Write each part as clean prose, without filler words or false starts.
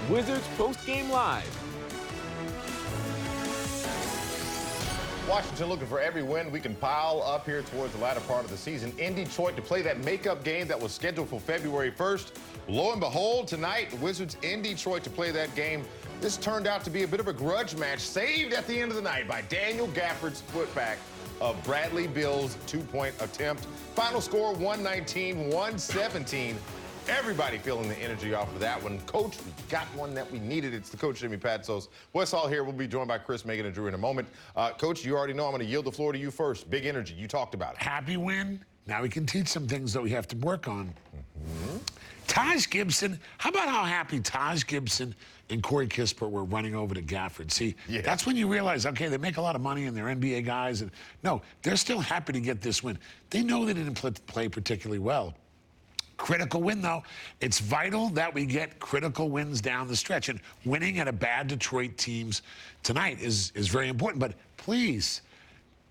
Wizards Postgame Live. Washington looking for every win we can pile up here towards the latter part of the season. In Detroit to play that makeup game that was scheduled for February 1st. Lo and behold, tonight, Wizards in Detroit to play that game. This turned out to be a bit of a grudge match, saved at the end of the night by Daniel Gafford's putback of Bradley Beal's two-point attempt. Final score 119-117. Everybody feeling the energy off of that one. Coach, we got one that we needed. It's the Coach Jimmy Patsos. Wes Hall here. We'll be joined by Chris, Megan, and Drew in a moment. Coach, you already know I'm going to yield the floor to you first. Big energy. You talked about it. Happy win. Now we can teach some things that we have to work on. Taj Gibson, how about how happy Taj Gibson and Corey Kispert were running over to Gafford? See, that's when you realize, okay, they make a lot of money and they're NBA guys. And no, they're still happy to get this win. They know they didn't play particularly well. Critical win, though. It's vital that we get critical wins down the stretch. And winning at a bad Detroit teams tonight is very important. But please,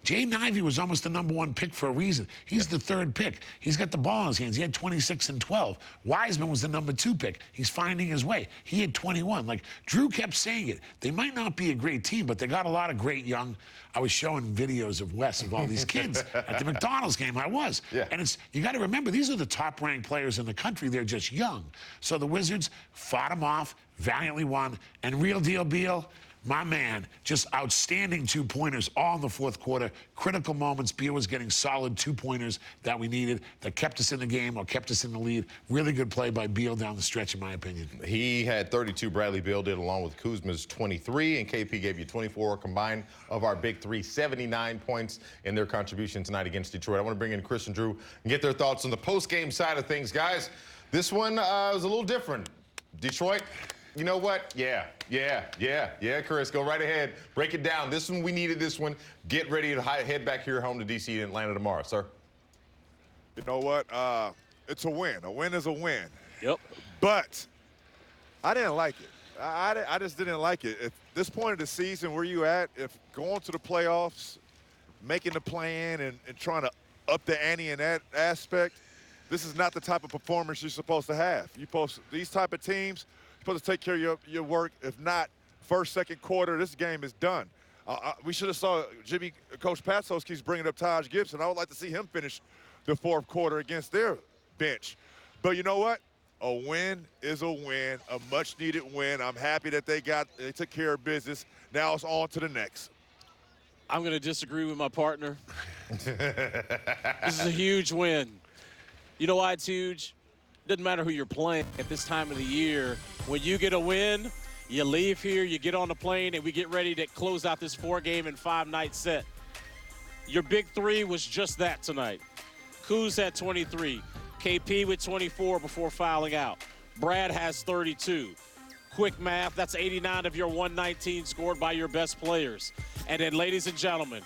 Jaden Ivey was almost the #1 pick for a reason. He's the 3rd pick. He's got the ball in his hands. He had 26 and 12. Wiseman was the #2 pick. He's finding his way. He had 21. Like, Drew kept saying it. They might not be a great team, but they got a lot of great young. I was showing videos of Wes, of all these kids at the McDonald's game. I was. And you got to remember, these are the top-ranked players in the country. They're just young. So the Wizards fought them off, valiantly won, and real deal Beal, my man, just outstanding 2-pointers all in the 4th quarter. Critical moments. Beal was getting solid 2-pointers that we needed, that kept us in the game or kept us in the lead. Really good play by Beal down the stretch, in my opinion. He had 32, Bradley Beal did, along with Kuzma's 23, and KP gave you 24 combined of our big three, 79 points in their contribution tonight against Detroit. I want to bring in Chris and Drew and get their thoughts on the post-game side of things. Guys, this one was a little different. Detroit, you know what? Yeah, Chris, go right ahead. Break it down. This one, we needed this one. Get ready to head back here home to D.C. and Atlanta tomorrow, sir. You know what? It's a win. A win is a win. Yep. But I didn't like it. I just didn't like it. At this point of the season, where you at, if going to the playoffs, making the play-in and trying to up the ante in that aspect, this is not the type of performance you're supposed to have. These type of teams, supposed to take care of your work. If not, first, second quarter, this game is done. We should have saw Coach Patsos keeps bringing up Taj Gibson. I would like to see him finish the 4th quarter against their bench. But you know what? A win is a win, a much-needed win. I'm happy that they took care of business. Now it's on to the next. I'm going to disagree with my partner. This is a huge win. You know why it's huge? Doesn't matter who you're playing at this time of the year. When you get a win, you leave here, you get on the plane, and we get ready to close out this 4-game and 5-night set. Your big three was just that tonight. Kuz had 23. KP with 24 before fouling out. Brad has 32. Quick math, that's 89 of your 119 scored by your best players. And then, ladies and gentlemen,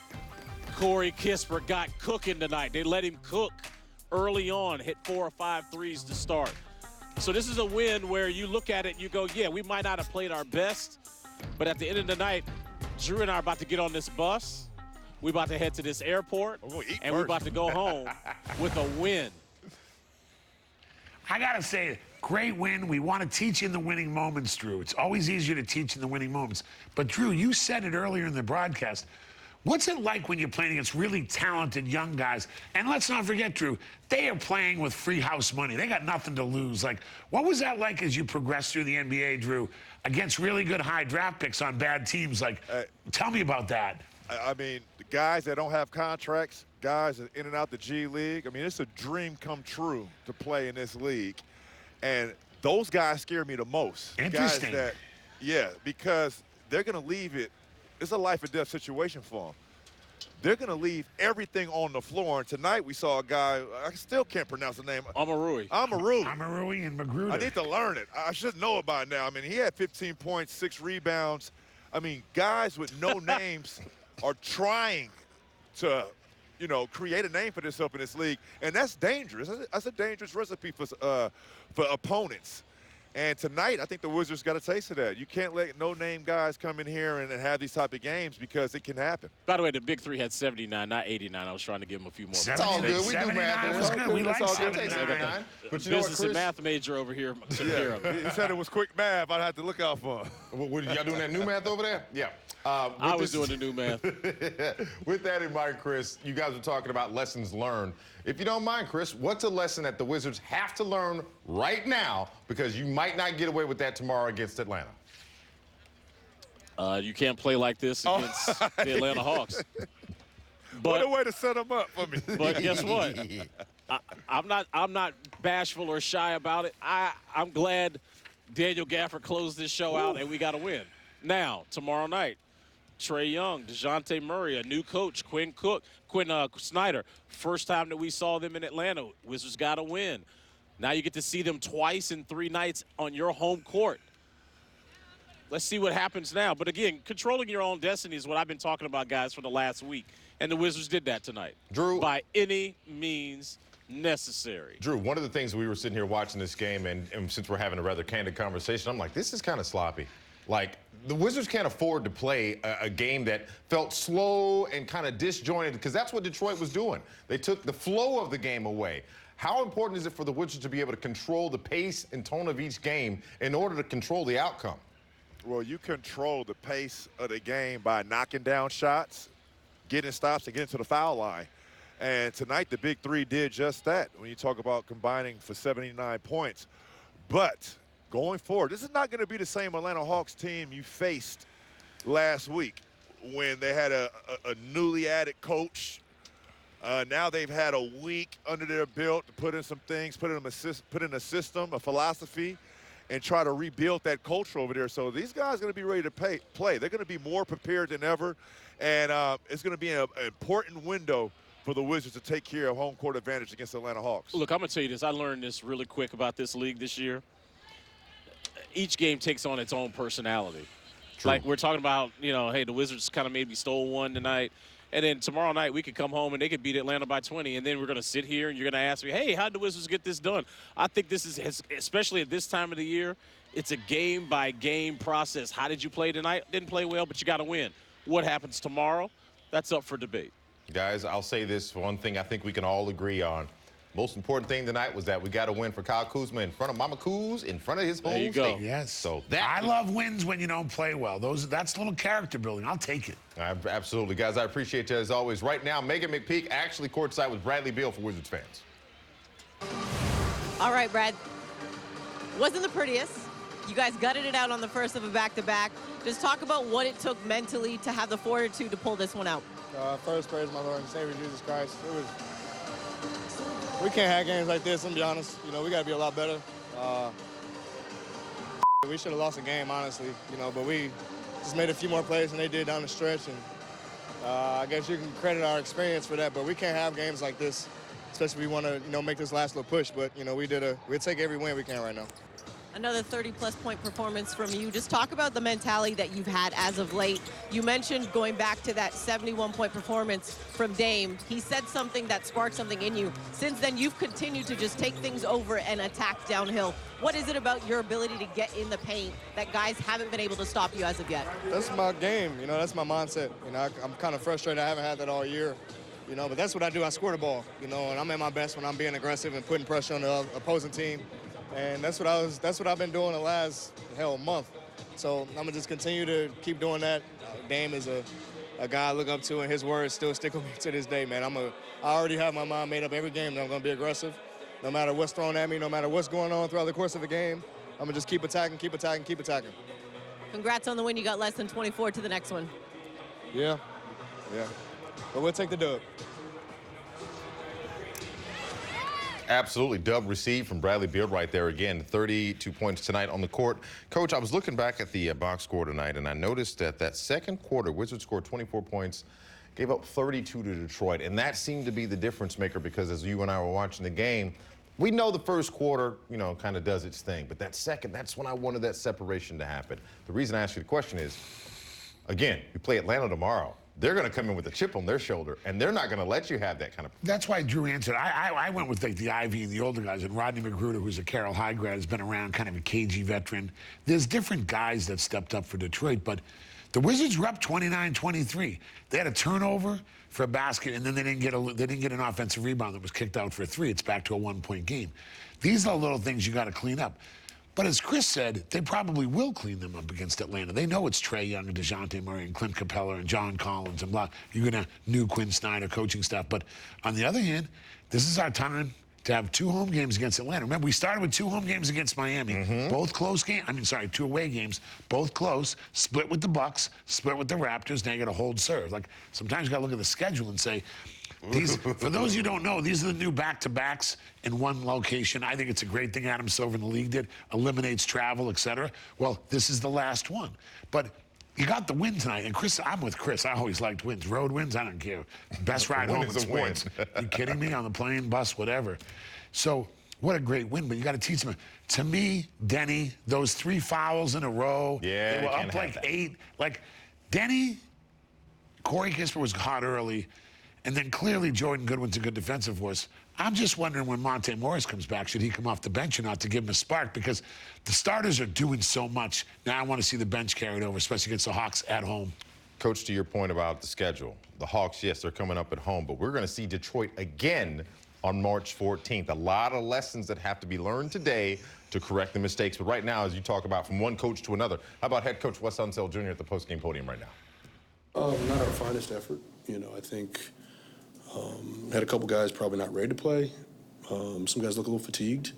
Corey Kispert got cooking tonight. They let him cook early on, hit 4 or 5 threes to start. So this is a win where you look at it and you go, yeah, we might not have played our best, but at the end of the night, Drew and I are about to get on this bus. We're about to head to this airport, and we're about to go home with a win. I got to say, great win. We want to teach in the winning moments, Drew. It's always easier to teach in the winning moments. But, Drew, you said it earlier in the broadcast. What's it like when you're playing against really talented young guys? And let's not forget, Drew, they are playing with free house money. They got nothing to lose. Like, what was that like as you progressed through the NBA, Drew, against really good high draft picks on bad teams? Like, tell me about that. I mean, the guys that don't have contracts, guys that in and out the G League, I mean, it's a dream come true to play in this league. And those guys scare me the most. Interesting. Guys because they're going to leave it. It's a life or death situation for them. They're going to leave everything on the floor. And tonight we saw a guy, I still can't pronounce the name. Amarui and Magruder. I need to learn it. I should know it by now. I mean, he had 15 points, 6 rebounds. I mean, guys with no names are trying to, create a name for themselves in this league. And that's dangerous. That's a dangerous recipe for opponents. And tonight, I think the Wizards got a taste of that. You can't let no-name guys come in here and have these type of games because it can happen. By the way, the Big Three had 79, not 89. I was trying to give them a few more. It's all good. We do math. Was good. We like That's all good. 79. But you know what, Business and Chris? math major over here took care of it. He said it was quick math. I'd have to look out for him. What, y'all doing that new math over there? Yeah. I was doing the new math. With that in mind, Chris, you guys were talking about lessons learned. If you don't mind, Chris, what's a lesson that the Wizards have to learn right now because you might not get away with that tomorrow against Atlanta? You can't play like this against the Atlanta Hawks. What a way to set them up for me. But guess what? I'm not bashful or shy about it. I'm glad Daniel Gafford closed this show out and we got to win. Now, tomorrow night, Trae Young, DeJounte Murray, a new coach, Quinn Snyder. First time that we saw them in Atlanta. Wizards got to win. Now you get to see them twice in 3 nights on your home court. Let's see what happens now. But again, controlling your own destiny is what I've been talking about, guys, for the last week. And the Wizards did that tonight. Drew, by any means necessary. Drew, one of the things we were sitting here watching this game, and since we're having a rather candid conversation, I'm like, this is kind of sloppy. Like, the Wizards can't afford to play a game that felt slow and kind of disjointed, because that's what Detroit was doing. They took the flow of the game away. How important is it for the Wizards to be able to control the pace and tone of each game in order to control the outcome? Well, you control the pace of the game by knocking down shots, getting stops, and getting to the foul line. And tonight, the Big Three did just that when you talk about combining for 79 points. But going forward, this is not going to be the same Atlanta Hawks team you faced last week when they had a newly added coach. Now they've had a week under their belt to put in some things, put in a system, a philosophy, and try to rebuild that culture over there. So these guys are going to be ready to play. They're going to be more prepared than ever, and it's going to be an important window for the Wizards to take care of home court advantage against the Atlanta Hawks. Look, I'm going to tell you this. I learned this really quick about this league this year. Each game takes on its own personality. True. Like we're talking about, you know, hey, the Wizards kind of maybe stole one tonight. And then tomorrow night we could come home and they could beat Atlanta by 20. And then we're going to sit here and you're going to ask me, hey, how did the Wizards get this done? I think this is, especially at this time of the year, it's a game-by-game process. How did you play tonight? Didn't play well, but you got to win. What happens tomorrow? That's up for debate. Guys, I'll say this one thing I think we can all agree on. Most important thing tonight was that we got to win for Kyle Kuzma in front of Mama Kuz, in front of his home There you go. state. Yes. So I love wins when you don't play well. That's a little character building. I'll take it. Absolutely. Guys, I appreciate you as always. Right now, Megan McPeak actually courtside with Bradley Beal for Wizards fans. All right, Brad. Wasn't the prettiest. You guys gutted it out on the first of a back-to-back. Just talk about what it took mentally to have the fortitude to pull this one out. First, praise my Lord and Savior Jesus Christ. We can't have games like this, I'm be honest. You know, we got to be a lot better. We should have lost a game, honestly, you know, but we just made a few more plays than they did down the stretch. And I guess you can credit our experience for that, but we can't have games like this, especially if we want to, you know, make this last little push. But, you know, we'll take every win we can right now. Another 30-plus point performance from you. Just talk about the mentality that you've had as of late. You mentioned going back to that 71-point performance from Dame. He said something that sparked something in you. Since then, you've continued to just take things over and attack downhill. What is it about your ability to get in the paint that guys haven't been able to stop you as of yet? That's my game, you know, that's my mindset. You know, I'm kind of frustrated I haven't had that all year, you know, but that's what I do. I score the ball, you know, and I'm at my best when I'm being aggressive and putting pressure on the opposing team. And that's what I've been doing the last, month. So I'm gonna just continue to keep doing that. Dame is a guy I look up to, and his words still stick with me to this day, man. I already have my mind made up every game that I'm gonna be aggressive. No matter what's thrown at me, no matter what's going on throughout the course of the game, I'm gonna just keep attacking, keep attacking, keep attacking. Congrats on the win. You got less than 24 to the next one. Yeah. But we'll take the dub. Absolutely. Dub received from Bradley Beal right there again. 32 points tonight on the court. Coach, I was looking back at the box score tonight, and I noticed that second quarter, Wizards scored 24 points, gave up 32 to Detroit. And that seemed to be the difference maker because as you and I were watching the game, we know the first quarter, you know, kind of does its thing. But that second, that's when I wanted that separation to happen. The reason I asked you the question is, again, we play Atlanta tomorrow. they're going to come in with a chip on their shoulder, and they're not going to let you have that kind of. That's why Drew answered. I went with like the Ivy and the older guys, and Rodney Magruder, who's a Carroll High grad, has been around, kind of a cagey veteran. There's different guys that stepped up for Detroit, but the Wizards were up 29-23. They had a turnover for a basket, and then they didn't get an offensive rebound that was kicked out for a 3. It's back to a 1-point game. These are the little things you got to clean up. But as Chris said, they probably will clean them up against Atlanta. They know it's Trae Young and DeJounte Murray and Clint Capella and John Collins and blah. You're going to new Quinn Snyder coaching staff. But on the other hand, this is our time to have 2 home games against Atlanta. Remember, we started with 2 home games against Miami. Both close games. 2 away games. Both close. Split with the Bucks. Split with the Raptors. Now you got to hold serve. Like, sometimes you got to look at the schedule and say, for those you don't know, these are the new back-to-backs in one location. I think it's a great thing Adam Silver in the league did. Eliminates travel, etc. Well, this is the last one. But you got the win tonight. And Chris, I'm with Chris. I always liked wins. Road wins, I don't care. Best ride home in sports. You kidding me? On the plane, bus, whatever. So what a great win. But you got to teach them. To me, Denny, those 3 fouls in a row. Yeah, they were up like 8. Like, Denny, Corey Kispert was hot early. And then clearly Jordan Goodwin's a good defensive force. I'm just wondering when Monte Morris comes back, should he come off the bench or not to give him a spark? Because the starters are doing so much. Now I want to see the bench carried over, especially against the Hawks at home. Coach, to your point about the schedule, the Hawks, yes, they're coming up at home, but we're going to see Detroit again on March 14th. A lot of lessons that have to be learned today to correct the mistakes. But right now, as you talk about from one coach to another, how about head coach Wes Unseld Jr. at the postgame podium right now? Not our finest effort. I think had a couple guys probably not ready to play. Some guys look a little fatigued.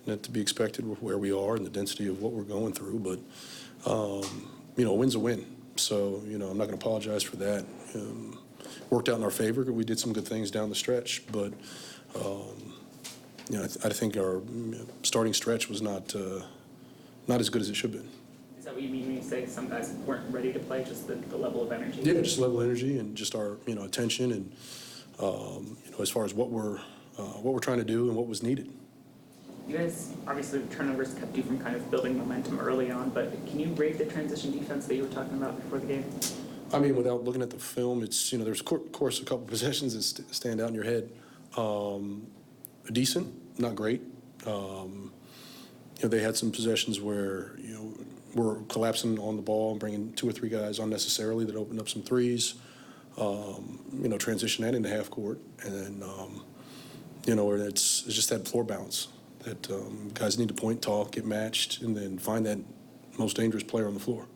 Not to be expected with where we are and the density of what we're going through. But, a win's a win. So, I'm not going to apologize for that. Worked out in our favor. We did some good things down the stretch. But, I think our starting stretch was not as good as it should have been. Is that what you mean when you say some guys weren't ready to play, just the level of energy? Yeah, just level of energy and just our, attention and, as far as what we're trying to do and what was needed. You guys, obviously, turnovers kept you from kind of building momentum early on, but can you rate the transition defense that you were talking about before the game? Without looking at the film, it's, there's, of course, a couple possessions that stand out in your head. Decent, not great. They had some possessions where, we're collapsing on the ball and bringing 2 or 3 guys unnecessarily that opened up some threes. Transition that into half court. And then, where it's just that floor balance that guys need to point, talk, get matched, and then find that most dangerous player on the floor.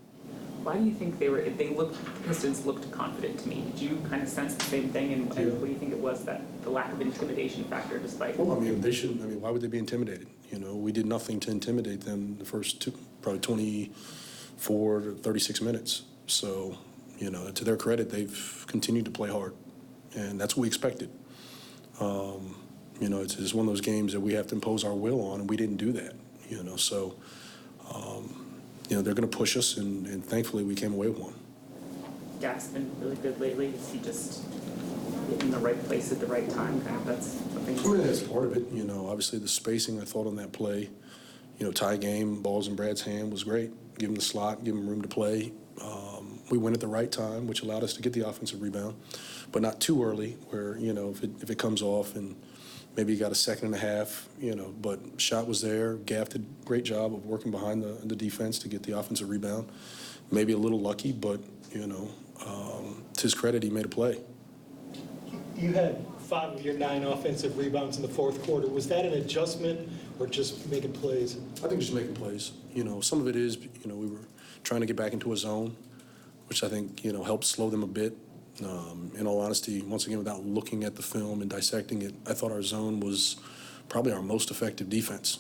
Why do you think the Pistons looked confident to me? Did you kind of sense the same thing? And what do you think it was, that the lack of intimidation factor despite? Well, they shouldn't. Why would they be intimidated? We did nothing to intimidate them the first probably 24 to 36 minutes. So, to their credit, they've continued to play hard. And that's what we expected. It's just one of those games that we have to impose our will on, and we didn't do that. So, they're going to push us, and thankfully we came away with one. Dak's been really good lately. Is he just in the right place at the right time? That's something. That's part of it. Obviously the spacing I thought on that play, tie game, balls in Brad's hand was great. Give him the slot, give him room to play. We went at the right time, which allowed us to get the offensive rebound, but not too early where, if it comes off and maybe you got a second and a half, but shot was there. Gaff did a great job of working behind the defense to get the offensive rebound. Maybe a little lucky, but, to his credit, he made a play. You had 5 of your 9 offensive rebounds in the fourth quarter. Was that an adjustment or just making plays? I think just making plays. Some of it is, we were trying to get back into a zone, which I think, helped slow them a bit. In all honesty, once again, without looking at the film and dissecting it, I thought our zone was probably our most effective defense.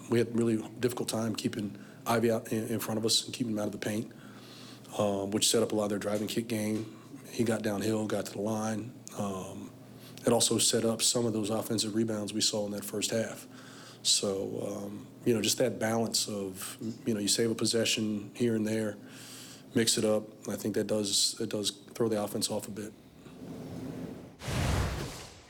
We had really difficult time keeping Ivy out in front of us and keeping him out of the paint, which set up a lot of their driving kick game. He got downhill, got to the line. It also set up some of those offensive rebounds we saw in that first half. So, just that balance of, you save a possession here and there, mix it up. I think that does throw the offense off a bit.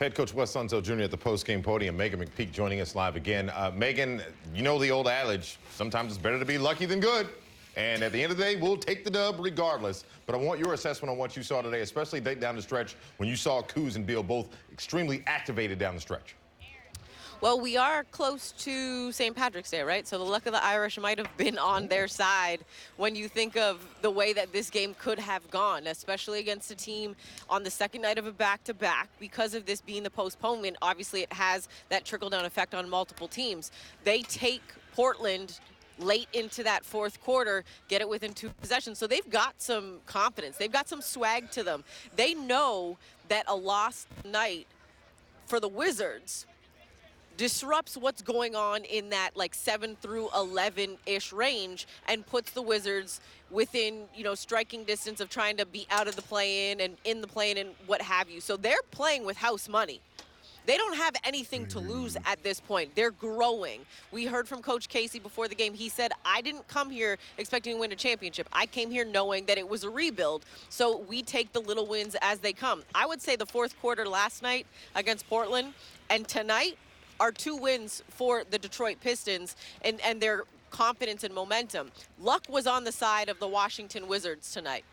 Head coach Wes Unseld Jr. at the post-game podium. Megan McPeak joining us live again. Megan, the old adage, sometimes it's better to be lucky than good. And at the end of the day, we'll take the dub regardless. But I want your assessment on what you saw today, especially down the stretch when you saw Kuz and Beal both extremely activated down the stretch. Well, we are close to St. Patrick's Day, right? So the luck of the Irish might have been on their side when you think of the way that this game could have gone, especially against a team on the second night of a back-to-back. Because of this being the postponement, obviously it has that trickle-down effect on multiple teams. They take Portland late into that fourth quarter, get it within 2 possessions. So they've got some confidence. They've got some swag to them. They know that a lost night for the Wizards disrupts what's going on in that like 7 through 11-ish range and puts the Wizards within, striking distance of trying to be out of the play-in and in the play-in and what have you. So they're playing with house money. They don't have anything to lose at this point. They're growing. We heard from Coach Casey before the game. He said, I didn't come here expecting to win a championship. I came here knowing that it was a rebuild. So we take the little wins as they come. I would say the fourth quarter last night against Portland and tonight are 2 wins for the Detroit Pistons and their confidence and momentum. Luck was on the side of the Washington Wizards tonight,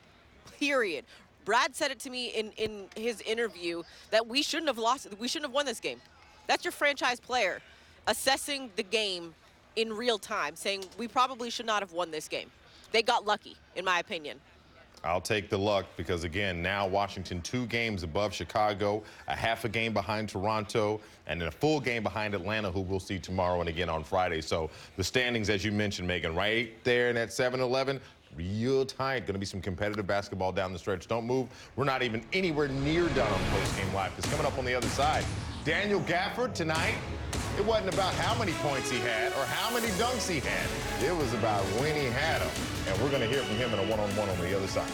period. Brad said it to me in his interview that we shouldn't have lost. We shouldn't have won this game. That's your franchise player assessing the game in real time, saying we probably should not have won this game. They got lucky, in my opinion. I'll take the luck because, again, now Washington 2 games above Chicago, a half a game behind Toronto, and then a full game behind Atlanta, who we'll see tomorrow and again on Friday. So the standings, as you mentioned, Megan, right there in that 7-11, real tight. Going to be some competitive basketball down the stretch. Don't move. We're not even anywhere near done on Postgame Live because coming up on the other side, Daniel Gafford tonight. It wasn't about how many points he had or how many dunks he had. It was about when he had them. And we're going to hear from him in a one-on-one on the other side.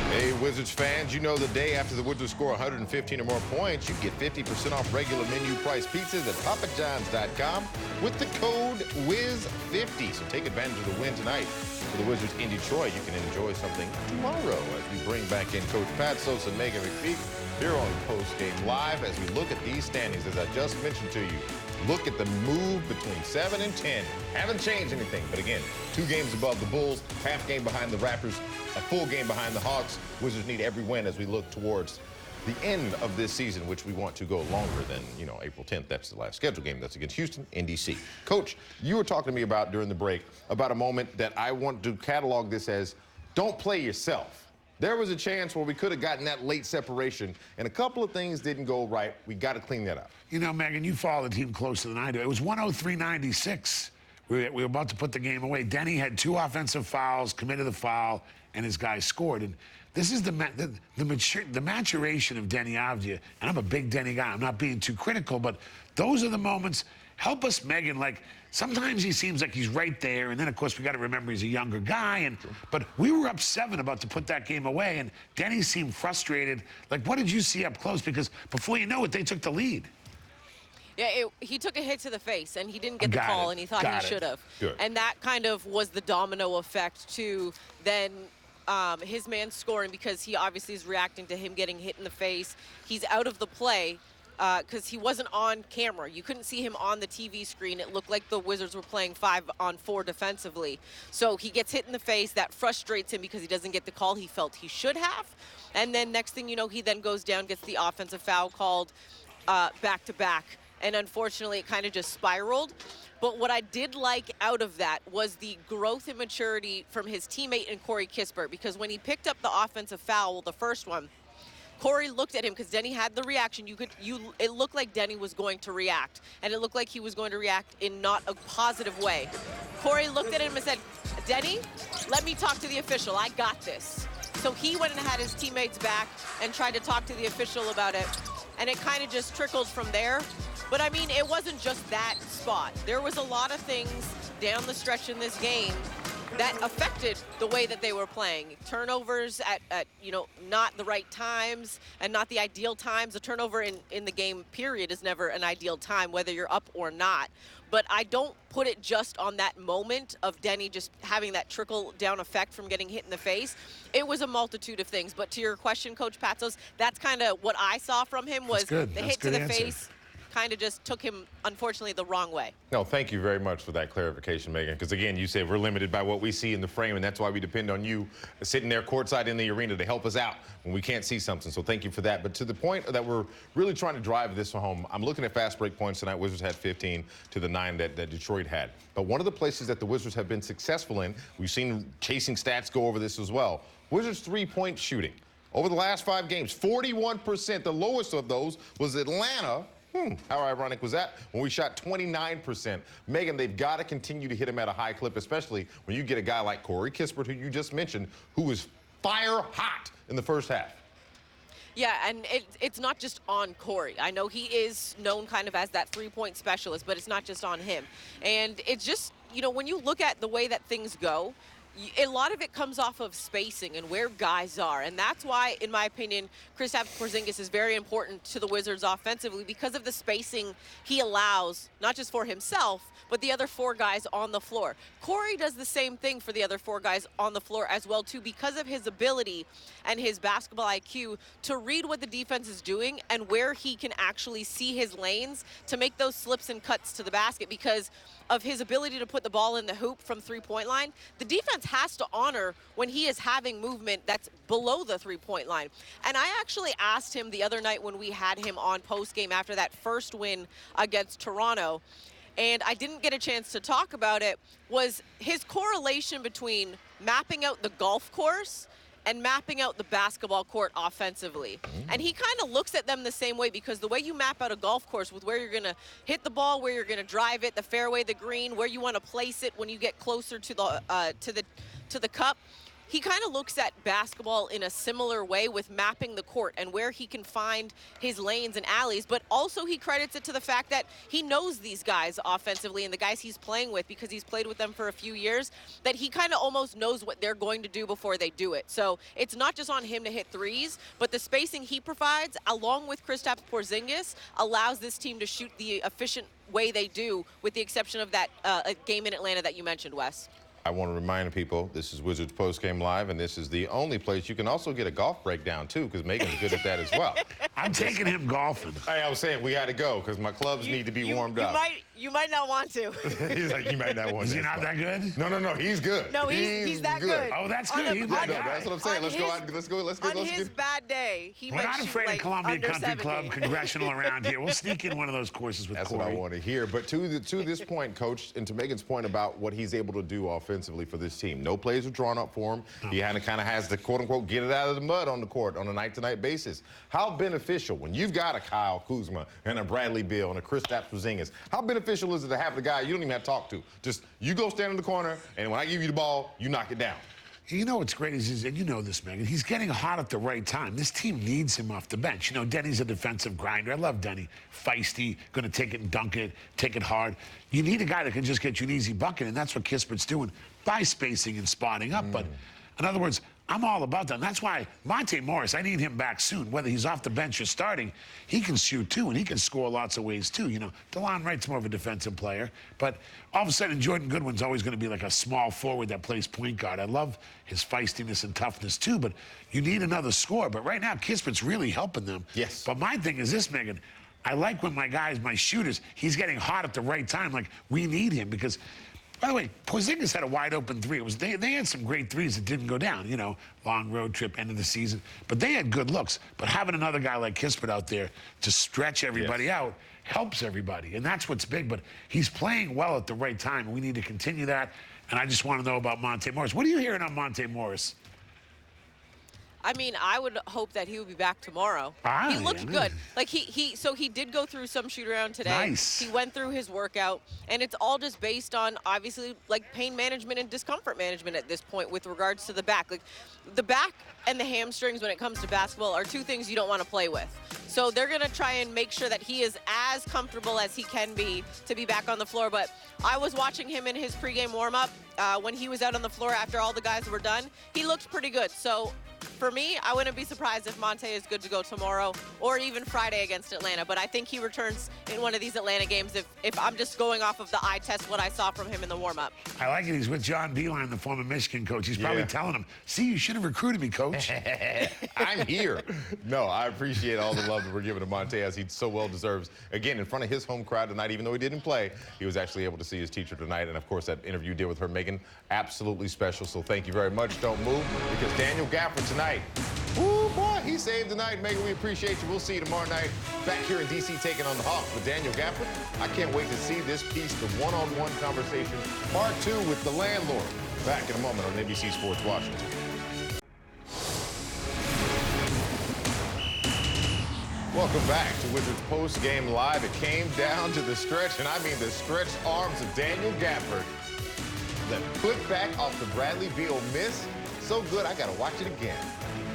Hey, Wizards fans, you know the day after the Wizards score 115 or more points, you get 50% off regular menu price pizzas at papajohns.com with the code WIZ50. So take advantage of the win tonight for the Wizards in Detroit. You can enjoy something tomorrow as we bring back in Coach Pat Sosa and Megan McPhee here on Postgame Live as we look at these standings. As I just mentioned to you, look at the move between 7 and 10. Haven't changed anything, but again, 2 games above the Bulls, half game behind the Raptors, a full game behind the Hawks. Wizards need every win as we look towards the end of this season, which we want to go longer than, April 10th. That's the last scheduled game. That's against Houston in D.C. Coach, you were talking to me about during the break about a moment that I want to catalog this as don't play yourself. There was a chance where we could have gotten that late separation, and a couple of things didn't go right. We got to clean that up. Megan, you follow the team closer than I do. It was 103-96. We were about to put the game away. Denny had 2 offensive fouls, committed the foul, and his guys scored. And this is the maturation of Denny Avdia. And I'm a big Denny guy. I'm not being too critical, but those are the moments. Help us, Megan. Like, sometimes he seems like he's right there, and then, of course, we got to remember he's a younger guy. But we were up 7 about to put that game away, and Denny seemed frustrated. Like, what did you see up close? Because before you know it, they took the lead. Yeah, he took a hit to the face, and he didn't get the call, and he thought he should have. And that kind of was the domino effect to then his man scoring, because he obviously is reacting to him getting hit in the face. He's out of the play because he wasn't on camera. You couldn't see him on the TV screen. It looked like the Wizards were playing 5-on-4 defensively. So he gets hit in the face. That frustrates him because he doesn't get the call he felt he should have. And then next thing you know, he then goes down, gets the offensive foul called back-to-back. And unfortunately, it kind of just spiraled. But what I did like out of that was the growth and maturity from his teammate and Corey Kispert, because when he picked up the offensive foul, the first one, Corey looked at him because Denny had the reaction. It looked like Denny was going to react, and it looked like he was going to react in not a positive way. Corey looked at him and said, Denny, let me talk to the official. I got this. So he went and had his teammates back and tried to talk to the official about it, and it kind of just trickled from there. But, I mean, it wasn't just that spot. There was a lot of things down the stretch in this game that affected the way that they were playing. Turnovers at not the right times and not the ideal times. A turnover in the game, period, is never an ideal time, whether you're up or not. But I don't put it just on that moment of Denny just having that trickle-down effect from getting hit in the face. It was a multitude of things. But to your question, Coach Patsos, that's kind of what I saw from him was the hit to the face, kind of just took him, unfortunately, the wrong way. No, thank you very much for that clarification, Megan, because, again, you said we're limited by what we see in the frame, and that's why we depend on you sitting there courtside in the arena to help us out when we can't see something. So thank you for that. But to the point that we're really trying to drive this home, I'm looking at fast break points tonight. Wizards had 15 to the 9 that Detroit had. But one of the places that the Wizards have been successful in, we've seen chasing stats go over this as well, Wizards three-point shooting. Over the last 5 games, 41%. The lowest of those was Atlanta. How ironic was that? When we shot 29%. Megan, they've got to continue to hit him at a high clip, especially when you get a guy like Corey Kispert, who you just mentioned, who was fire hot in the first half. Yeah, and it's not just on Corey. I know he is known kind of as that three-point specialist, but it's not just on him. And it's just, you know, when you look at the way that things go, a lot of it comes off of spacing and where guys are. And that's why, in my opinion, Kristaps Porzingis is very important to the Wizards offensively because of the spacing he allows, not just for himself, but the other 4 guys on the floor. Corey does the same thing for the other 4 guys on the floor as well, too, because of his ability and his basketball IQ to read what the defense is doing and where he can actually see his lanes to make those slips and cuts to the basket because of his ability to put the ball in the hoop from three-point line. The defense has to honor when he is having movement that's below the three-point line. And I actually asked him the other night when we had him on post-game after that first win against Toronto, and I didn't get a chance to talk about it, was his correlation between mapping out the golf course and mapping out the basketball court offensively. And he kind of looks at them the same way because the way you map out a golf course with where you're going to hit the ball, where you're going to drive it, the fairway, the green, where you want to place it when you get closer to the cup, he kind of looks at basketball in a similar way with mapping the court and where he can find his lanes and alleys, but also he credits it to the fact that he knows these guys offensively and the guys he's playing with because he's played with them for a few years, that he kind of almost knows what they're going to do before they do it. So it's not just on him to hit threes, but the spacing he provides, along with Kristaps Porzingis, allows this team to shoot the efficient way they do, with the exception of that game in Atlanta that you mentioned, Wes. I want to remind people, this is Wizards Postgame Live, and this is the only place you can also get a golf breakdown, too, because Megan's good at that as well. I'm taking him golfing. I was saying we had to go because my clubs need to be warmed up. You might not want to. He's like, you might not want to. Is he not that good? No, he's good. No, he's that good. Oh, that's good. He's that guy. That's what I'm saying. Let's go. On his bad day, he We're might not shoot afraid like of Columbia under Country 70. Club, congressional around here. We'll sneak in one of those courses with That's Corey. what I want to hear. But to this point, Coach, and to Megan's point about what he's able to do offensively for this team, no plays are drawn up for him. He kind of has to, quote-unquote, get it out of the mud on the court on a night-to-night basis. How beneficial, when you've got a Kyle Kuzma and a Bradley Beal and a Kristaps Porzingis, how beneficial is it to have the guy you don't even have to talk to? Just, you go stand in the corner, and when I give you the ball, you knock it down. You know what's great is, and you know this, Megan, he's getting hot at the right time. This team needs him off the bench. You know, Denny's a defensive grinder. I love Denny. Feisty, going to take it and dunk it, take it hard. You need a guy that can just get you an easy bucket, and that's what Kispert's doing by spacing and spotting up. But in other words, I'm all about that. And that's why Monte Morris, I need him back soon. Whether he's off the bench or starting, he can shoot too, and he can score lots of ways too. You know, DeLon Wright's more of a defensive player, but all of a sudden Jordan Goodwin's always going to be like a small forward that plays point guard. I love his feistiness and toughness too, but you need another scorer. But right now, Kispert's really helping them. Yes. But my thing is this, Megan. I like when my guys, my shooters, he's getting hot at the right time. Like, we need him because, by the way, Porzingis had a wide open three. It was they had some great threes that didn't go down, you know, long road trip, end of the season. But they had good looks. But having another guy like Kispert out there to stretch everybody out helps everybody. And that's what's big. But he's playing well at the right time. We need to continue that. And I just want to know about Monte Morris. What are you hearing on Monte Morris? I mean, I would hope that he would be back tomorrow. He looked good. Like so he did go through some shoot around today. Nice. He went through his workout, and it's all just based on obviously like pain management and discomfort management at this point with regards to the back. Like the back and the hamstrings when it comes to basketball are two things you don't want to play with. So they're going to try and make sure that he is as comfortable as he can be to be back on the floor. But I was watching him in his pregame warm-up when he was out on the floor after all the guys were done. He looked pretty good. So for me, I wouldn't be surprised if Monte is good to go tomorrow or even Friday against Atlanta. But I think he returns in one of these Atlanta games if I'm just going off of the eye test, what I saw from him in the warm-up. I like it. He's with John Beilein, the former Michigan coach. He's probably telling him, see, you should have recruited me, coach. I'm here. No, I appreciate all the love that we're giving to Monte, as he so well deserves. Again, in front of his home crowd tonight, even though he didn't play, he was actually able to see his teacher tonight. And, of course, that interview you did with her, Megan, absolutely special. So thank you very much. Don't move, because Daniel Gafford tonight, ooh, boy, he saved the night. Megan, we appreciate you. We'll see you tomorrow night back here in D.C. taking on the Hawks with Daniel Gafford. I can't wait to see this piece, the one-on-one conversation, part 2 with the landlord. Back in a moment on NBC Sports Washington. Welcome back to Wizards Post-Game Live. It came down to the stretch, and I mean the stretched arms of Daniel Gafford. The put back off the Bradley Beal miss. So good, I got to watch it again.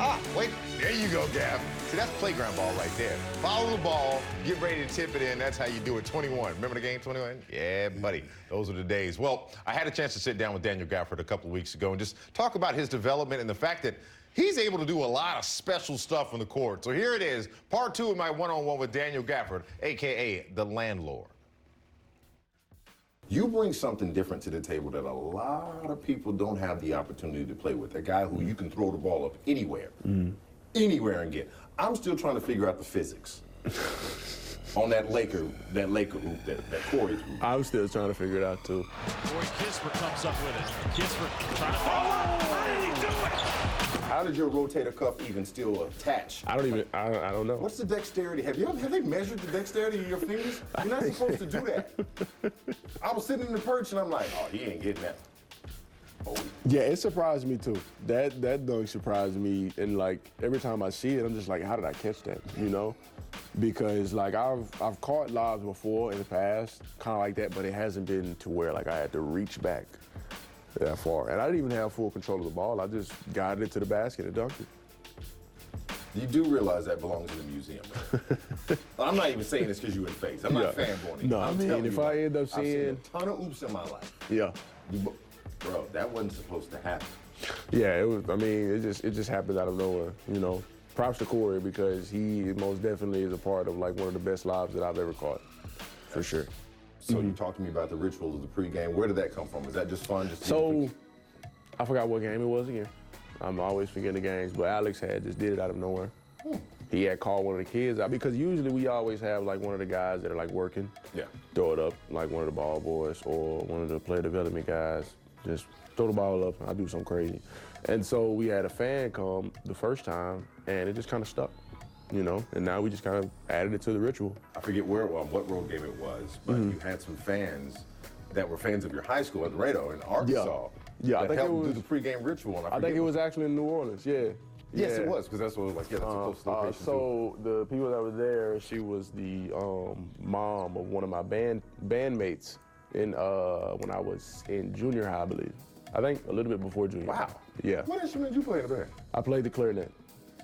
Ah, wait, there you go, Gaff. See, that's playground ball right there. Follow the ball, get ready to tip it in. That's how you do it. 21. Remember the game, 21? Yeah, buddy. Those are the days. Well, I had a chance to sit down with Daniel Gafford a couple of weeks ago and just talk about his development and the fact that he's able to do a lot of special stuff on the court. So here it is, part 2 of my one-on-one with Daniel Gafford, a.k.a. the landlord. You bring something different to the table that a lot of people don't have the opportunity to play with. A guy who you can throw the ball up anywhere, anywhere and get. I'm still trying to figure out the physics on that Laker hoop, that Corey's hoop. I'm still trying to figure it out too. Corey Kispert comes up with it. Kispert trying to follow up. How did he do it? How did your rotator cuff even still attach? I don't know. What's the dexterity? Have they measured the dexterity of your fingers? You're not supposed to do that. I was sitting in the perch and I'm like, oh, he ain't getting that. Oh. Yeah, it surprised me too. That dunk surprised me, and like every time I see it, I'm just like, how did I catch that? You know? Because like I've caught lobs before in the past, kind of like that, but it hasn't been to where like I had to reach back that far. And I didn't even have full control of the ball. I just got it into the basket and dunked it. You do realize that belongs in the museum. I'm not even saying this because you in face. I'm not fanboying. No, I mean, if I end up seeing a ton of oops in my life. Yeah. Bro, that wasn't supposed to happen. Yeah, it was. I mean, it just happened out of nowhere. You know, props to Corey because he most definitely is a part of like one of the best lobs that I've ever caught, for sure. So you talked to me about the rituals of the pregame. Where did that come from? Is that just fun? So I forgot what game it was again. I'm always forgetting the games, but Alex had just did it out of nowhere. He had called one of the kids out because usually we always have like one of the guys that are like working. Yeah. Throw it up, like one of the ball boys or one of the player development guys. Just throw the ball up, I do something crazy. And so we had a fan come the first time, and it just kind of stuck, you know? And now we just kind of added it to the ritual. I forget what road game it was, but you had some fans that were fans of your high school at Laredo in Arkansas. Yeah, I think it was do the pregame ritual. And I think it was actually in New Orleans, yeah. Yes, it was, because that's what it was like. Yeah, that's a close location. So the people that were there, she was the mom of one of my bandmates in when I was in junior high, I believe. I think a little bit before junior high. Wow. Yeah. What instrument did you play in the band? I played the clarinet,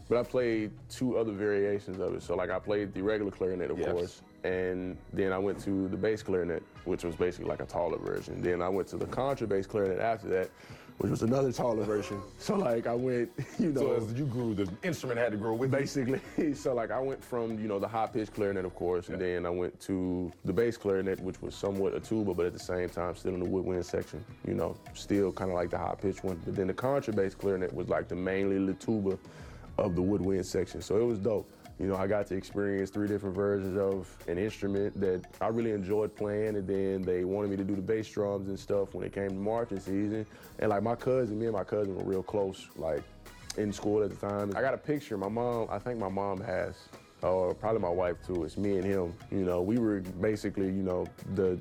but I played 2 other variations of it. So like I played the regular clarinet, of course, and then I went to the bass clarinet, which was basically like a taller version. Then I went to the contrabass clarinet after that, which was another taller version. So like I went, you know. So as you grew, the instrument had to grow with you? Basically. So like I went from, you know, the high-pitched clarinet, of course, and then I went to the bass clarinet, which was somewhat a tuba, but at the same time still in the woodwind section, you know, still kind of like the high-pitched one. But then the contrabass clarinet was like the mainly the tuba of the woodwind section. So it was dope. You know, I got to experience 3 different versions of an instrument that I really enjoyed playing, and then they wanted me to do the bass drums and stuff when it came to marching season. And like me and my cousin were real close, like in school at the time. I got a picture, I think my mom has, or probably my wife too, it's me and him. You know, we were basically, you know, the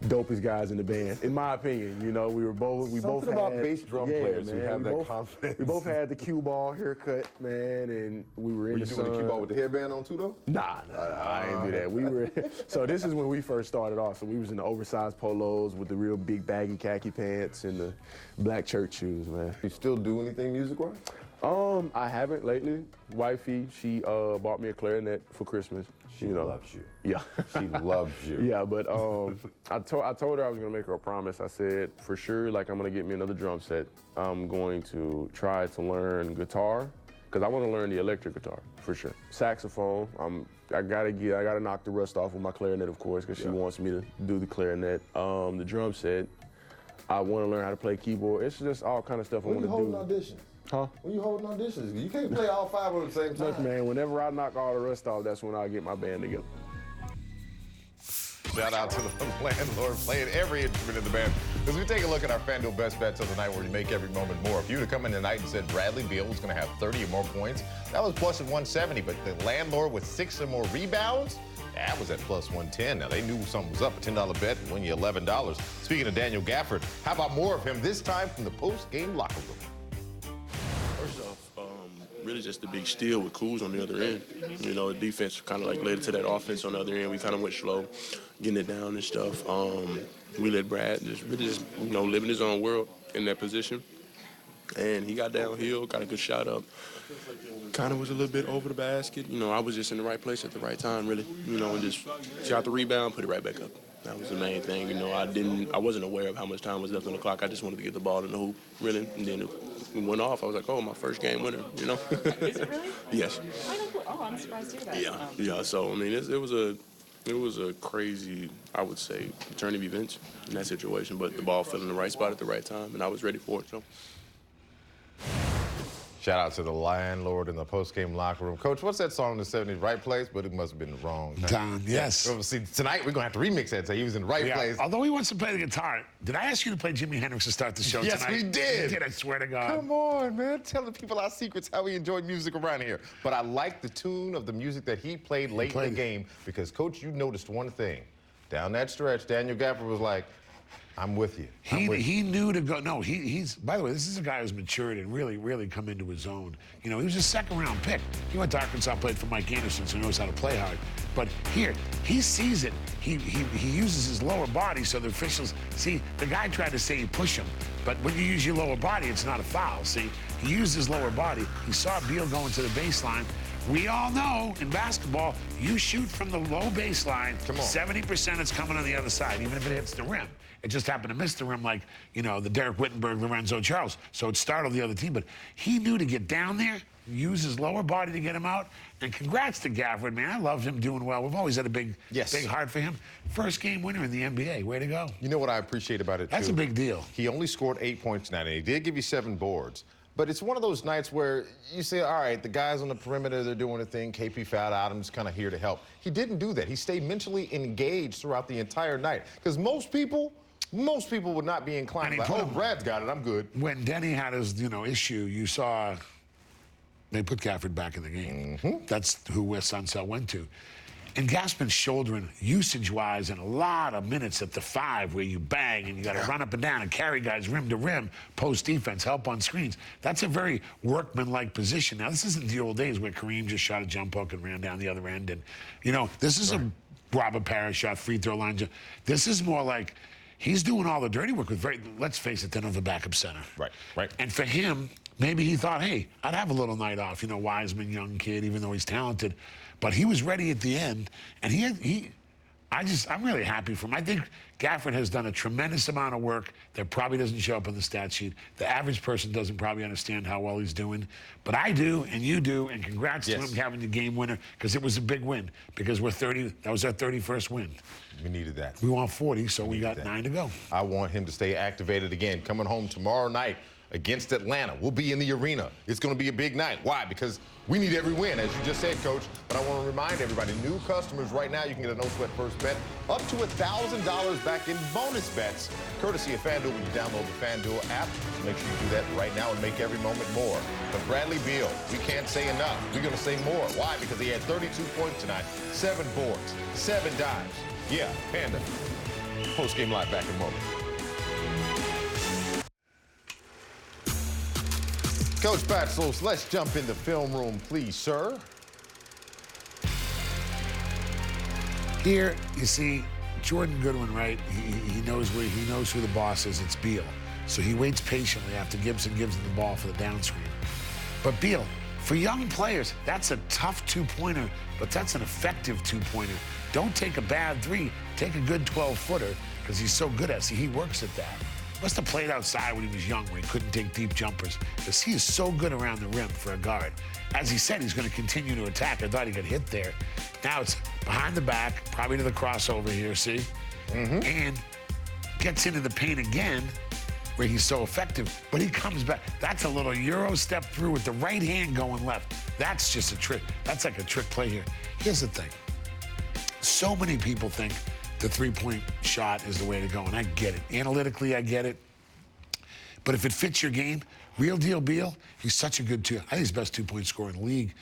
dopest guys in the band, in my opinion. You know, we both Something about bass drum players who have that confidence. We both had the cue ball haircut, man, and we were in the sun. Were you doing the cue ball with the headband on too, though? Nah, I didn't do that. We were, so this is when we first started off. So we was in the oversized polos with the real big baggy khaki pants and the black church shoes, man. You still do anything music-wise? I haven't lately. Wifey, she bought me a clarinet for Christmas. She loves you. Yeah. She loves you. Yeah, but I told her I was gonna make her a promise. I said, for sure, like I'm gonna get me another drum set. I'm going to try to learn guitar, because I want to learn the electric guitar, for sure. Saxophone, I gotta knock the rust off with my clarinet, of course, because she wants me to do the clarinet. The drum set, I want to learn how to play keyboard. It's just all kind of stuff I want to do. When you holding auditions? Huh? When you holding auditions? You can't play all 5 at the same time. Look, man, whenever I knock all the rust off, that's when I get my band together. Shout out to the landlord playing every instrument in the band. As we take a look at our FanDuel best bets of the night where you make every moment more. If you would have come in tonight and said Bradley Beal was going to have 30 or more points, that was plus at 170. But the landlord with 6 or more rebounds, that was at plus 110. Now, they knew something was up. A $10 bet win you $11. Speaking of Daniel Gafford, how about more of him this time from the post-game locker room? First off, really just the big steal with Kuz on the other end. You know, the defense kind of like led to that offense on the other end. We kind of went slow, getting it down and stuff. We let Brad just living his own world in that position. And he got downhill, got a good shot up. Kind of was a little bit over the basket. You know, I was just in the right place at the right time, really. You know, and just shot the rebound, put it right back up. That was the main thing. You know, I wasn't aware of how much time was left on the clock. I just wanted to get the ball in the hoop, really. And then it went off. I was like, oh, my first game winner, you know? Is it really? Yes. I'm surprised to hear that. Yeah, yeah. So, I mean, it was a crazy, I would say, turn of events in that situation. But the ball fell in the right spot at the right time, and I was ready for it, so. Shout out to the landlord in the post-game locker room. Coach, what's that song in the 70s? Right place, but it must have been the wrong time. Yes. Yeah. See, tonight we're going to have to remix that. Say he was in the right place. Although he wants to play the guitar. Did I ask you to play Jimi Hendrix to start the show tonight? Yes, we did. You did, I swear to God. Come on, man. Telling people our secrets, how we enjoy music around here. But I like the tune of the music that he played late in the game because, Coach, you noticed one thing. Down that stretch, Daniel Gafford was like, I'm with you. He knew to go. No, he's. By the way, this is a guy who's matured and really come into his own. You know, he was a second-round pick. He went to Arkansas, played for Mike Anderson, so he knows how to play hard. But here, he sees it. He uses his lower body, so the officials see. The guy tried to say you push him, but when you use your lower body, it's not a foul. See, he used his lower body. He saw Beal going to the baseline. We all know in basketball, you shoot from the low baseline. Come on. 70% is coming on the other side, even if it hits the rim. It just happened to miss the rim like, you know, the Derek Whittenburg, Lorenzo Charles. So it startled the other team. But he knew to get down there, use his lower body to get him out. And congrats to Gafford, man. I love him doing well. We've always had a big heart for him. First game winner in the NBA. Way to go. You know what I appreciate about it, That's a big deal. He only scored 8 points tonight, and he did give you 7 boards. But it's one of those nights where you say, all right, the guys on the perimeter, they're doing a thing. KP fouled out. I'm just kind of here to help. He didn't do that. He stayed mentally engaged throughout the entire night. Because most people would not be inclined. Like, oh, Brad's got it. I'm good. When Denny had his, issue, you saw they put Gafford back in the game. Mm-hmm. That's who West Sunsell went to. And Gaspin's shouldering, usage-wise, in a lot of minutes at the 5 where you bang and you got to run up and down and carry guys rim to rim, post defense, help on screens. That's a very workman-like position. Now, this isn't the old days where Kareem just shot a jump hook and ran down the other end. And, this is a Robert Parrish shot, free throw line. This is more like he's doing all the dirty work with let's face it, they don't have a backup center. Right. And for him, maybe he thought, hey, I'd have a little night off. Wiseman, young kid, even though he's talented. But he was ready at the end, and I'm really happy for him. I think Gafford has done a tremendous amount of work that probably doesn't show up on the stat sheet. The average person doesn't probably understand how well he's doing, but I do, and you do, and congrats to him having the game winner, because it was a big win, because that was our 31st win. We needed that. We want 40, so we got 9 to go. I want him to stay activated again, coming home tomorrow night against Atlanta. We'll be in the arena. It's going to be a big night. Why? Because we need every win, as you just said, Coach. But I want to remind everybody, new customers right now, you can get a no-sweat first bet up to $1,000 back in bonus bets, courtesy of FanDuel when you download the FanDuel app. So make sure you do that right now and make every moment more. But Bradley Beal, we can't say enough. We're going to say more. Why? Because he had 32 points tonight, 7 boards, 7 dimes. Yeah, Panda. Post-game live back in a moment. Coach Batzels, let's jump in the film room, please, sir. Here, you see, Jordan Goodwin, right? He knows who the boss is. It's Beal. So he waits patiently after Gibson gives him the ball for the down screen. But Beal, for young players, that's a tough two-pointer, but that's an effective two-pointer. Don't take a bad three, take a good 12-footer, because he's so good at it. See, he works at that. Must have played outside when he was young, where he couldn't take deep jumpers, because he is so good around the rim for a guard. As he said, he's going to continue to attack. I thought he got hit there. Now it's behind the back, probably to the crossover here, see? And gets into the paint again, where he's so effective, but he comes back. That's a little Euro step through with the right hand going left. That's just a trick. That's like a trick play here. Here's the thing. So many people think the three-point shot is the way to go, and I get it. Analytically, I get it. But if it fits your game, real deal Beal, he's such a good two. I think he's the best two-point scorer in the league.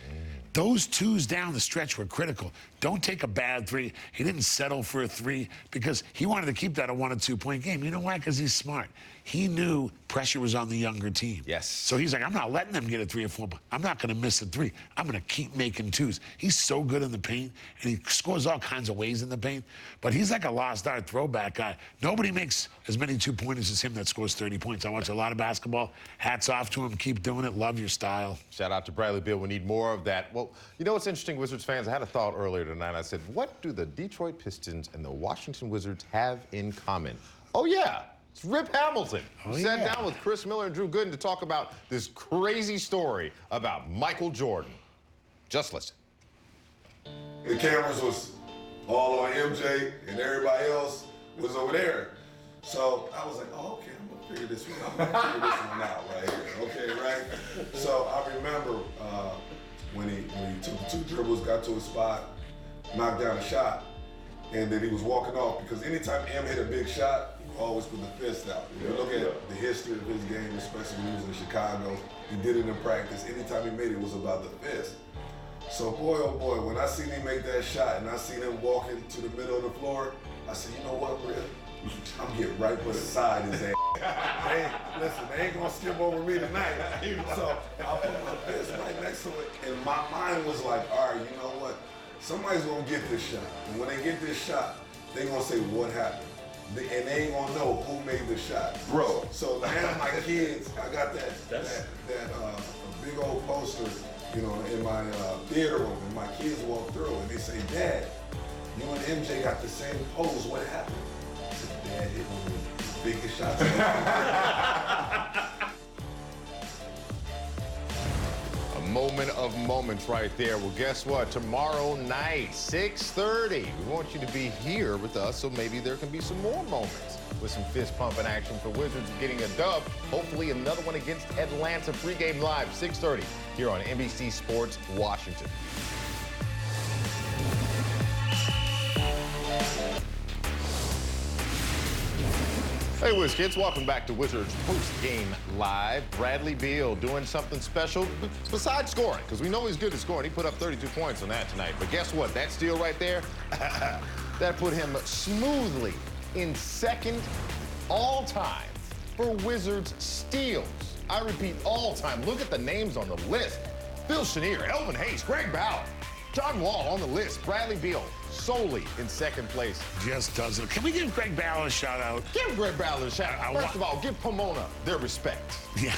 Those twos down the stretch were critical. Don't take a bad three. He didn't settle for a three because he wanted to keep that a 1- or 2-point game. You know why? Because he's smart. He knew pressure was on the younger team. Yes. So he's like, I'm not letting them get a 3 or 4. I'm not going to miss a three. I'm going to keep making twos. He's so good in the paint, and he scores all kinds of ways in the paint. But he's like a lost art throwback guy. Nobody makes as many two-pointers as him that scores 30 points. I watch a lot of basketball. Hats off to him. Keep doing it. Love your style. Shout out to Bradley Beal. We need more of that. Well, you know what's interesting, Wizards fans? I had a thought earlier tonight. I said, what do the Detroit Pistons and the Washington Wizards have in common? Oh, yeah. It's Rip Hamilton. Oh, Sat yeah. down with Chris Miller and Drew Gooden to talk about this crazy story about Michael Jordan. Just listen. The cameras was all on MJ and everybody else was over there. So I was like, oh, okay, I'm gonna figure this one out. I'm gonna figure this one out right here. Okay, right? So I remember when he took the 2 dribbles, got to a spot, knocked down a shot, and then he was walking off because anytime M hit a big shot, he always put the fist out. If you look at the history of his game, especially when he was in Chicago, he did it in practice. Anytime he made it, it was about the fist. So boy, oh boy, when I seen him make that shot and I seen him walking to the middle of the floor, I said, you know what, Rip? I'm getting right beside his ass. Hey, listen, they ain't gonna skip over me tonight. So I put my fist right next to it, and my mind was like, all right, you know what? Somebody's gonna get this shot. And when they get this shot, they gonna say, what happened? And they ain't gonna know who made the shot. Bro. So now my kids, I got that big old poster, you know, in my theater room, and my kids walk through and they say, Dad, you and MJ got the same pose, what happened? I said, Dad hit one of the biggest shots. A moment of moments right there. Well, guess what? Tomorrow night, 6:30. We want you to be here with us, so maybe there can be some more moments with some fist-pumping action for Wizards getting a dub. Hopefully another one against Atlanta. Pregame live, 6:30, here on NBC Sports Washington. Hey, Wiz Kids, welcome back to Wizards Post-Game Live. Bradley Beal doing something special besides scoring, because we know he's good at scoring. He put up 32 points on that tonight. But guess what? That steal right there, that put him smoothly in second all-time for Wizards steals. I repeat, all-time. Look at the names on the list. Phil Chenier, Elvin Hayes, Greg Ballard, John Wall on the list. Bradley Beal solely in second place. Just doesn't. Can we give Greg Ballard a shout out? Give Greg Ballard a shout out. First of all, give Pomona their respect. Yeah,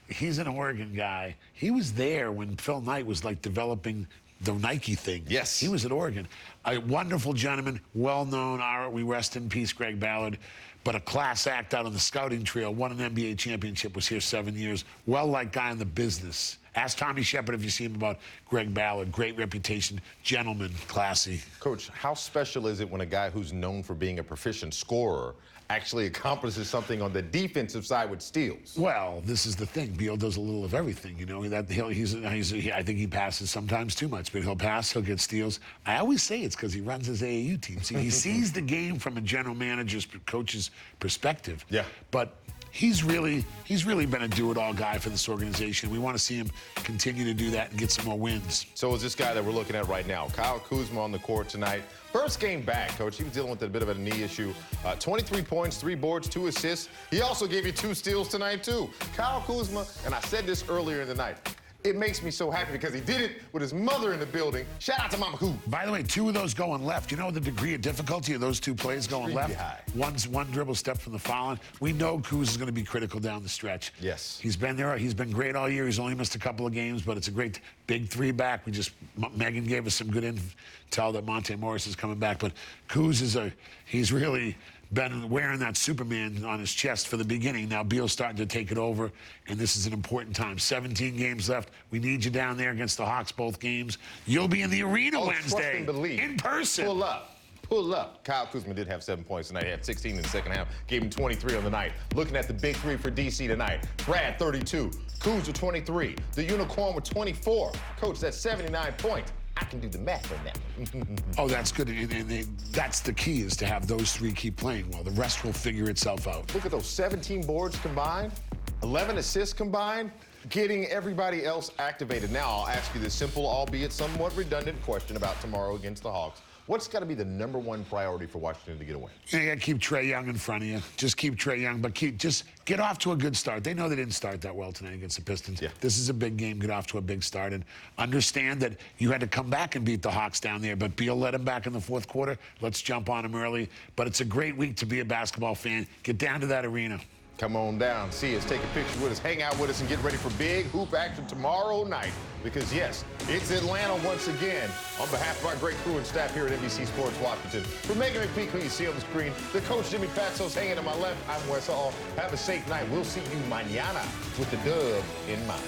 he's an Oregon guy. He was there when Phil Knight was like developing the Nike thing. Yes. He was at Oregon. A wonderful gentleman, well-known. We rest in peace, Greg Ballard. But a class act out on the scouting trail. Won an NBA championship, was here 7 years. Well-liked guy in the business. Ask Tommy Shepard if you see him about Greg Ballard. Great reputation, gentleman, classy. Coach, how special is it when a guy who's known for being a proficient scorer actually accomplishes something on the defensive side with steals? Well, this is the thing. Beal does a little of everything, you know. I think he passes sometimes too much, but he'll pass, he'll get steals. I always say it's because he runs his AAU team. See, he sees the game from a general manager's, coach's perspective. Yeah. But he's really been a do-it-all guy for this organization. We want to see him continue to do that and get some more wins. So is this guy that we're looking at right now, Kyle Kuzma, on the court tonight. First game back, Coach. He was dealing with a bit of a knee issue. 23 points, 3 boards, 2 assists. He also gave you 2 steals tonight, too. Kyle Kuzma, and I said this earlier in the night, It makes me so happy because he did it with his mother in the building. Shout out to Mama Koo. By the way, 2 of those going left. You know the degree of difficulty of those 2 plays going left? High. One dribble step from the foul line. We know Kuz is going to be critical down the stretch. Yes. He's been there. He's been great all year. He's only missed a couple of games, but it's a great big 3 back. Megan gave us some good intel that Monte Morris is coming back, but Kuz he's really been wearing that Superman on his chest for the beginning. Now Beal's starting to take it over, and this is an important time. 17 games left. We need you down there against the Hawks both games. You'll be in the arena Wednesday. Trust and believe. In person. Pull up. Pull up. Kyle Kuzma did have 7 points tonight. He had 16 in the second half. Gave him 23 on the night. Looking at the big 3 for DC tonight. Brad, 32. Kuz with 23. The Unicorn with 24. Coach, that's 79 points. I can do the math on that. Oh, that's good. And that's the key, is to have those 3 keep playing well. The rest will figure itself out. Look at those 17 boards combined, 11 assists combined, getting everybody else activated. Now, I'll ask you this simple, albeit somewhat redundant question about tomorrow against the Hawks. What's got to be the #1 priority for Washington to get a win? You got to keep Trae Young in front of you. Just keep Trae Young, but just get off to a good start. They know they didn't start that well tonight against the Pistons. Yeah. This is a big game. Get off to a big start and understand that you had to come back and beat the Hawks down there, but Beal led them back in the 4th quarter. Let's jump on them early. But it's a great week to be a basketball fan. Get down to that arena. Come on down, see us, take a picture with us, hang out with us, and get ready for big hoop action tomorrow night. Because, yes, it's Atlanta once again. On behalf of our great crew and staff here at NBC Sports Washington, for Megan McPeak, who you see on the screen, the coach Jimmy Patsos hanging to my left, I'm Wes Hall. Have a safe night. We'll see you mañana with the dub in mind.